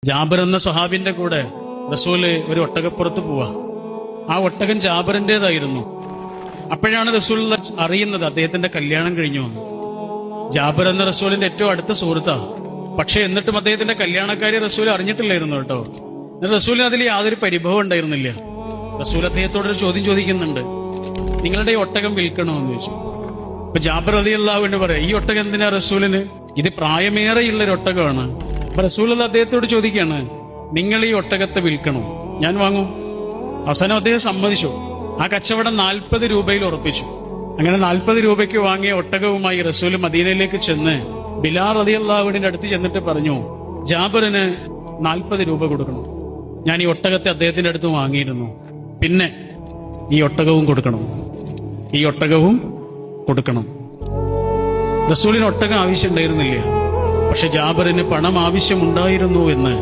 ജാബിർ എന്ന സ്വഹാബിന്റെ കൂടെ റസൂല് ഒരു ഒട്ടകപ്പുറത്ത് പോവാ. ആ ഒട്ടകം ജാബിറിന്റേതായിരുന്നു. അപ്പോഴാണ് റസൂൽ അറിയുന്നത് അദ്ദേഹത്തിന്റെ കല്യാണം കഴിഞ്ഞു വന്നു. ജാബിർ എന്ന റസൂലിന്റെ ഏറ്റവും അടുത്ത സുഹൃത്താ. പക്ഷെ എന്നിട്ടും അദ്ദേഹത്തിന്റെ കല്യാണക്കാരി റസൂൽ അറിഞ്ഞിട്ടില്ലായിരുന്നു കേട്ടോ. റസൂലിന് അതിൽ യാതൊരു പരിഭവം ഉണ്ടായിരുന്നില്ല. റസൂൽ അദ്ദേഹത്തോടൊരു ചോദ്യം ചോദിക്കുന്നുണ്ട്, നിങ്ങളുടെ ഈ ഒട്ടകം വിൽക്കണമെന്ന് ചോദിച്ചു. അപ്പൊ ജാബിർ റളിയല്ലാഹു അൻഹു പറയാം, ഈ ഒട്ടകം എന്തിനാ റസൂലിന്? ഇത് പ്രായമേറെയുള്ള ഒരു ഒട്ടകമാണ്. അപ്പൊ റസൂൽ അദ്ദേഹത്തോട് ചോദിക്കുകയാണ്, നിങ്ങൾ ഈ ഒട്ടകത്തെ വിൽക്കണോ? ഞാൻ വാങ്ങും. അവസാനം അദ്ദേഹം സമ്മതിച്ചു. ആ കച്ചവടം 40 രൂപയിൽ ഉറപ്പിച്ചു. അങ്ങനെ 40 രൂപയ്ക്ക് വാങ്ങിയ ഒട്ടകവുമായി റസൂൽ മദീനയിലേക്ക് ചെന്ന് ബിലാൽ റളിയല്ലാഹു അൻഹുവിന്റെ അടുത്ത് ചെന്നിട്ട് പറഞ്ഞു, ജാബിറിന് 40 രൂപ കൊടുക്കണം. ഞാൻ ഈ ഒട്ടകത്തെ അദ്ദേഹത്തിന്റെ അടുത്ത് വാങ്ങിയിരുന്നു. പിന്നെ ഈ ഒട്ടകവും കൊടുക്കണം, ഈ ഒട്ടകവും കൊടുക്കണം. റസൂലിന് ഒട്ടകം ആവശ്യം ഉണ്ടായിരുന്നില്ല, പക്ഷെ ജാബിറിന് പണം ആവശ്യമുണ്ടായിരുന്നു എന്ന്